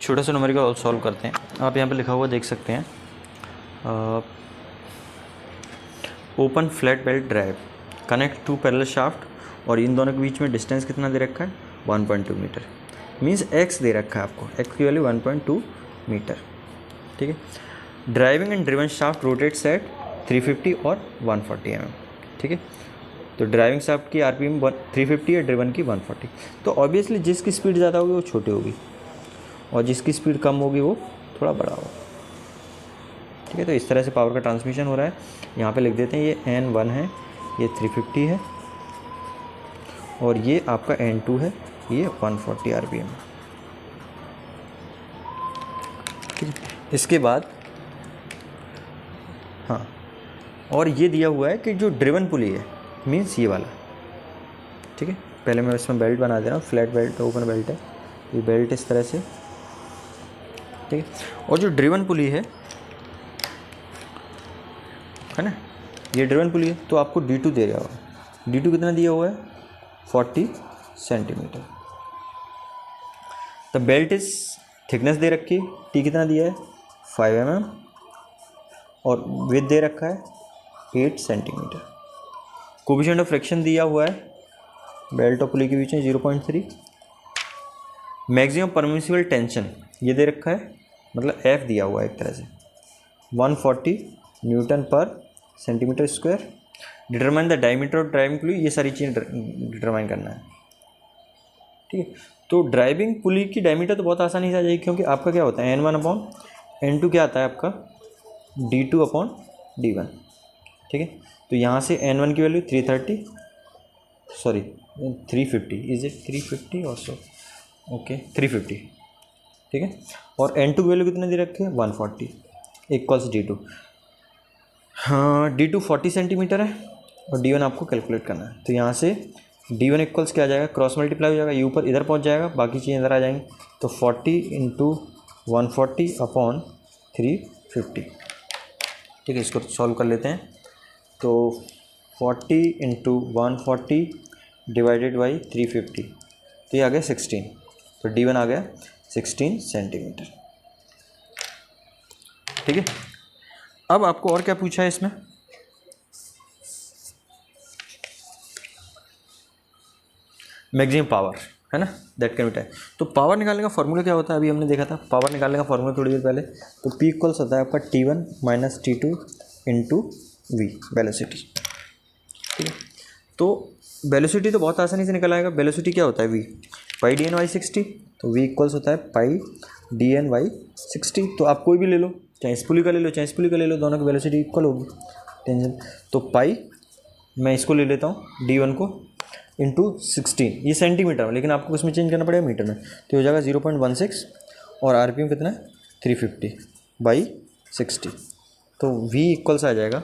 छोटा सा numerical solve करते हैं। आप यहाँ पे लिखा हुआ देख सकते हैं, open flat belt drive connect to parallel shaft, और इन दोनों के बीच में डिस्टेंस कितना दे रखा है 1.2 मीटर, मीन्स x दे रखा है आपको, x की वैल्यू 1.2 मीटर। ठीक है। Driving and driven shaft rotates at 350 और 140 mm। ठीक है। तो ड्राइविंग शाफ्ट की RPM 350 है, ड्रिवन की 140। तो ऑब्वियसली जिसकी स्पीड ज़्यादा होगी वो छोटी होगी और जिसकी स्पीड कम होगी वो थोड़ा बड़ा होगा। ठीक है। तो इस तरह से पावर का ट्रांसमिशन हो रहा है। यहाँ पे लिख देते हैं ये N1 है, ये 350 है, और ये आपका N2 है, ये 140 RPM है। ठीक है। इसके बाद हाँ, और ये दिया हुआ है कि जो ड्रिवन पुली है मीन्स ये वाला। ठीक है। पहले मैं इसमें बेल्ट बना दे रहा हूँ, फ्लैट बेल्ट ओपन बेल्ट है, ये बेल्ट इस तरह से। ठीक है। और जो ड्रिवन पुली है ना, ये ड्रिवन पुली है, तो आपको D2 दे रहा होगा। D2 कितना दिया हुआ है 40 centimetre. The belt is thickness दे रखी है, T कितना दिया है 5 mm, और विड्थ दे रखा है 8 सेंटीमीटर। कोएफिशिएंट ऑफ फ्रिक्शन दिया हुआ है बेल्ट और पुली के बीच में 0.3। मैक्सिमम परमिसिबल टेंशन ये दे रखा है, मतलब F दिया हुआ है एक तरह से 140 newton per centimetre square. Determine the diameter of driving pulley, ये सारी चीज़ें डिटरमाइन करना है। ठीक है। तो ड्राइविंग पुली की डायमीटर तो बहुत आसानी से आ जाएगी, क्योंकि आपका क्या होता है N1/N2 क्या आता है आपका D2/D1। ठीक है। तो यहाँ से N1 की value 350, is it 350 also, okay 350। ठीक है। और N2 की वैल्यू कितने दे रखे हैं 140 इक्वल्स D2। हाँ, D2 40 सेंटीमीटर है और D1 आपको कैलकुलेट करना है। तो यहाँ से D1 इक्वल्स क्या आ जाएगा, क्रॉस मल्टीप्लाई हो जाएगा, ये ऊपर इधर पहुँच जाएगा, बाकी चीज़ें इधर आ जाएंगी। तो 40 × 140/350। ठीक है। इसको सॉल्व कर लेते हैं। तो 40 × 140 डिवाइडेड बाई 350, तो ये आ गया 16। तो D1 आ गया 16 सेंटीमीटर। ठीक है। अब आपको और क्या पूछा है इसमें, मैक्सिमम पावर है ना, दैट कैन बी टाइम। तो पावर निकालने का फॉर्मूला क्या होता है, अभी हमने देखा था पावर निकालने का फॉर्मूला थोड़ी देर पहले। तो P इक्वल्स होता है आपका T1 - T2 × V वेलोसिटी। ठीक है। तो वेलोसिटी तो बहुत आसानी से निकल आएगा। वेलोसिटी क्या होता है V पाई dN/60। तो V इक्वल्स होता है पाई dN/60। तो आप कोई भी ले लो, चाहे इस पुली का ले लो चाहे इस पुली का ले लो, दोनों की वेलोसिटी इक्वल होगी टेंशन। तो पाई, मैं इसको ले लेता हूँ D1 को इंटू 16, ये सेंटीमीटर में, लेकिन आपको इसमें चेंज करना पड़ेगा मीटर में। तो हो जाएगा 0.16, और RPM कितना है 350/60। तो V इक्वल्स आ जाएगा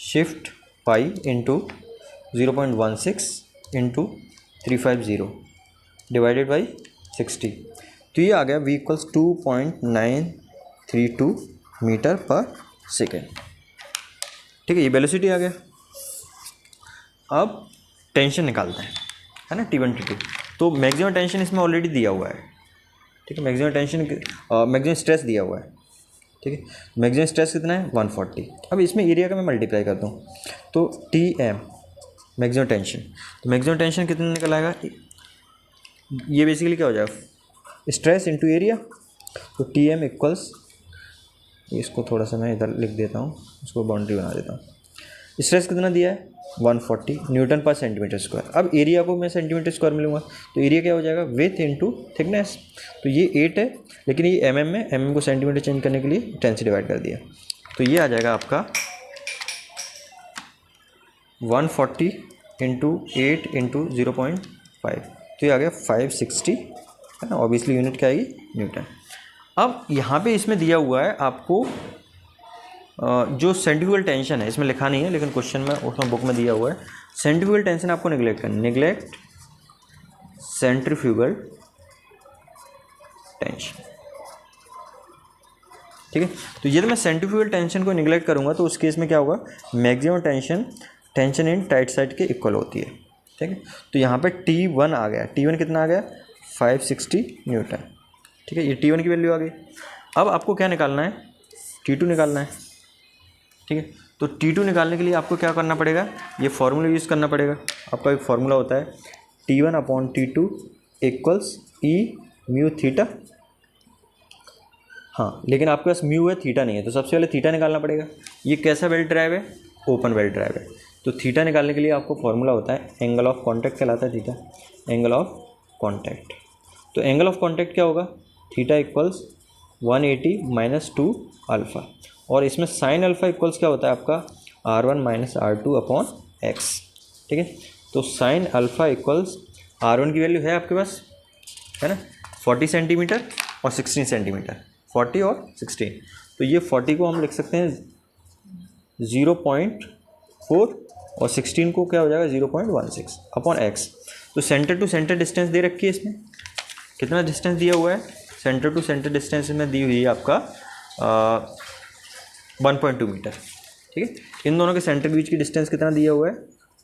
shift pi into 0.16 into 350 divided by 60। तो ये आ गया V इक्वल्स 2.932 मीटर पर सेकेंड। ठीक है। ये वेलोसिटी आ गया। अब टेंशन निकालते हैं, है ना, T1 T2। तो मैक्सिमम टेंशन इसमें ऑलरेडी दिया हुआ है। ठीक है। मैक्सिमम स्ट्रेस दिया हुआ है। ठीक है। मैक्सिमम स्ट्रेस कितना है 140। अब इसमें एरिया का मैं मल्टीप्लाई करता हूँ, तो TM मैक्सिमम टेंशन, तो मैक्सिमम टेंशन कितना निकल आएगा, ये बेसिकली क्या हो जाएगा स्ट्रेस इंटू एरिया। तो TM इक्वल्स, इसको थोड़ा सा मैं इधर लिख देता हूँ, इसको बाउंड्री बना देता हूँ। स्ट्रेस कितना दिया है 140 न्यूटन पर सेंटीमीटर स्क्वायर। अब एरिया को मैं सेंटीमीटर स्क्वायर में लूँगा, तो एरिया क्या हो जाएगा विथ इंटू थिकनेस। तो ये 8 है, लेकिन ये mm में, mm को सेंटीमीटर चेंज करने के लिए 10 से डिवाइड कर दिया। तो ये आ जाएगा आपका 140 × 8 × 0.5। तो ये आ गया 560, है ना। ऑब्वियसली यूनिट क्या आएगी न्यूटन। अब यहाँ पे इसमें दिया हुआ है आपको जो सेंट्रीफ्यूगल टेंशन है, इसमें लिखा नहीं है लेकिन क्वेश्चन में उसमें बुक में दिया हुआ है। सेंट्रीफ्यूगल टेंशन आपको निगलेक्ट करना, निगलेक्ट सेंट्रीफ्यूगल टेंशन। ठीक है। तो ये तो मैं सेंट्रीफ्यूगल टेंशन को निगलेक्ट करूँगा, तो उस केस में क्या होगा, maximum tension in tight side के इक्वल होती है। ठीक है। तो यहाँ पे T1 आ गया, T1 कितना आ गया 560 न्यूटन। ठीक है, ये T1 की वैल्यू आ गई। अब आपको क्या निकालना है, T2 निकालना है। ठीक है, तो T2 निकालने के लिए आपको क्या करना पड़ेगा, ये फार्मूला यूज़ करना पड़ेगा। आपका एक फार्मूला होता है T1/T2 इक्वल्स ई म्यू थीटा। हाँ, लेकिन आपके पास म्यू है, थीटा नहीं है, तो सबसे पहले थीटा निकालना पड़ेगा। ये कैसा बेल्ट ड्राइव है, ओपन बेल्ट ड्राइव है, तो थीटा निकालने के लिए आपको फार्मूला होता है एंगल ऑफ कॉन्टैक्ट कहलाता है थीटा, एंगल ऑफ कॉन्टैक्ट। तो एंगल ऑफ कॉन्टैक्ट क्या होगा, थीटा इक्वल्स 180 - 2 अल्फ़ा, और इसमें साइन अल्फ़ा इक्वल्स क्या होता है आपका R1 - R2/x। ठीक है, तो साइन अल्फ़ा इक्वल्स R1 की वैल्यू है आपके पास, है ना, 40 सेंटीमीटर और 16 सेंटीमीटर, 40 और 16। तो ये 40 को हम लिख सकते हैं 0.4 और 16 को क्या हो जाएगा 0.16/x। तो सेंटर टू सेंटर डिस्टेंस दे रखी है, इसमें कितना डिस्टेंस दिया हुआ है, सेंटर टू सेंटर डिस्टेंस में दी हुई है आपका 1.2 मीटर। ठीक है, इन दोनों के सेंटर के बीच की डिस्टेंस कितना दिया हुआ है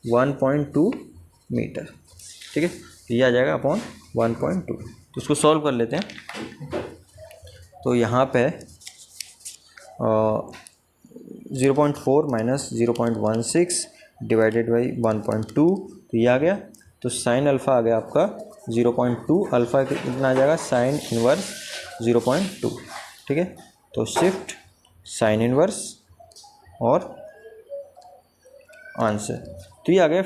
1.2 मीटर। ठीक है, ये आ जाएगा अपॉन 1.2। तो इसको सॉल्व कर लेते हैं। तो यहाँ पे 0.4 - 0.16 डिवाइडेड बाई 1.2, तो ये आ गया। तो साइन अल्फ़ा आ गया आपका 0.2, अल्फ़ा कितना आ जाएगा साइन इनवर्स 0.2। ठीक है, तो शिफ्ट साइन इनवर्स और आंसर, तो ये आ गया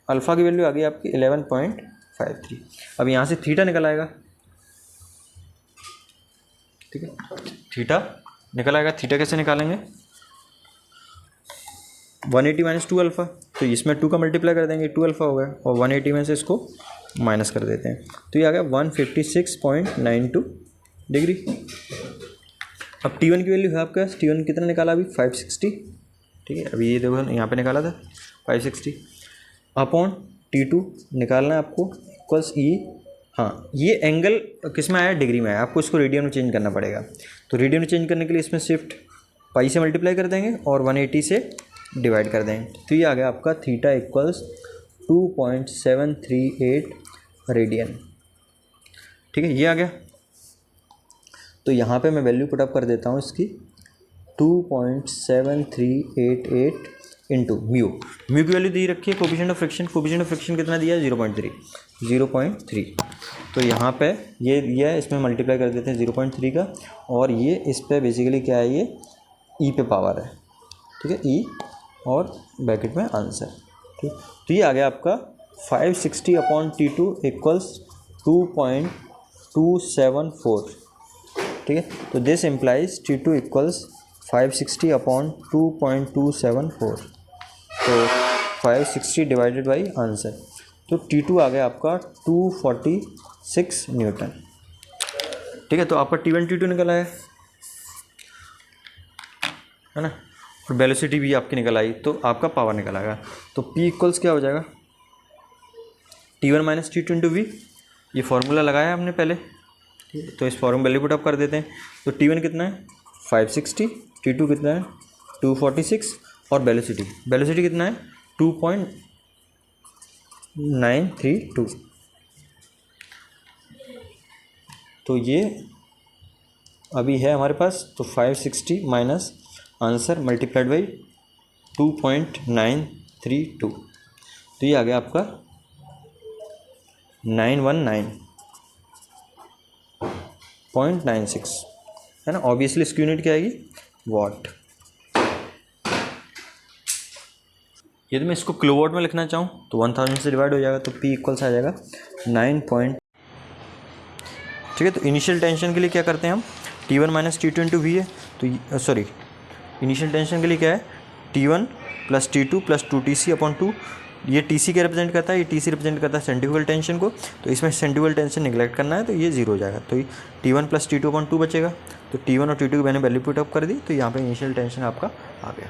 अल्फ़ा की वैल्यू आ गई आपकी 11.53। अब यहाँ से थीटा निकल आएगा। ठीक है, थीटा निकल आएगा। थीटा कैसे निकालेंगे, 180 - 2 अल्फ़ा, तो इसमें 2 का मल्टीप्लाई कर देंगे, 2 अल्फ़ा हो गया, और 180 में से इसको माइनस कर देते हैं, तो ये आ गया 156.92 डिग्री। अब T1 की वैल्यू है आपके पास, T1 कितना निकाला अभी 560। ठीक है, अभी ये देखो यहाँ पे निकाला था 560 अपॉन T2 निकालना है आपको इक्वल्स ई। हाँ, ये एंगल किस में आया, डिग्री में आया, आपको इसको रेडियन में चेंज करना पड़ेगा। तो रेडियन में चेंज करने के लिए इसमें शिफ्ट पाई से मल्टीप्लाई कर देंगे और 180 से डिवाइड कर देंगे, तो ये आ गया आपका थीटा इक्वल्स 2.738 रेडियन। ठीक है, ये आ गया। तो यहाँ पे मैं वैल्यू पुटअप कर देता हूँ इसकी 2.7388 इंटू म्यू। म्यू की वैल्यू दी रखी है, coefficient of friction, coefficient of friction कितना दिया है 0.3। तो यहाँ पे ये दिया है, इसमें मल्टीप्लाई कर देते हैं 0.3 का, और ये इस पे बेसिकली क्या है, ये ई पे पावर है। ठीक है, ई और ब्रैकेट में आंसर। ठीक, तो ये आ गया आपका 560/T2 इक्वल्स 2.274। ठीक है, तो दिस इम्प्लाइज T2 इक्वल्स 560/2.274। तो 560 डिवाइडेड बाई आंसर, तो T2 आ गया आपका 246 न्यूटन। ठीक है, तो आपका T1 T2 निकल आया, है ना, और वेलोसिटी भी आपकी निकल आई, तो आपका पावर निकल आएगा। तो P इक्वल्स क्या हो जाएगा T1 - T2 × V। ये फार्मूला लगाया हमने पहले, ठीक है, तो इस फॉर्मूला वैल्यू पुट अप कर देते हैं। तो T1 कितना है 560, T2 कितना है 246, और वेलोसिटी कितना है 2.932। तो ये अभी है हमारे पास, तो 560 माइनस आंसर मल्टीप्लाइड बाई 2.932, तो ये आ गया आपका 919.96, है ना। ऑब्वियसली इसकी यूनिट क्या आएगी वॉट। यदि मैं इसको किलोवाट में लिखना चाहूँ तो 1000 से डिवाइड हो जाएगा, तो P इक्वल्स आ जाएगा 9 पॉइंट। ठीक है, तो इनिशियल टेंशन के लिए क्या करते हैं हम, T1 - T2 × V है, तो सॉरी इनिशियल टेंशन के लिए क्या है T1 + T2 + 2TC/2। ये TC क्या रिप्रेजेंट करता है, ये TC रिप्रेजेंट करता है सेंट्रीफ्यूगल टेंशन को, तो इसमें सेंट्रीफ्यूगल टेंशन निगलेक्ट करना है, तो ये 0 हो जाएगा। तो T1 + T2/2 बचेगा, तो T1 और T2 की मैंने वैल्यू पुट अप कर दी, तो यहाँ पे इनिशियल टेंशन आपका आ गया।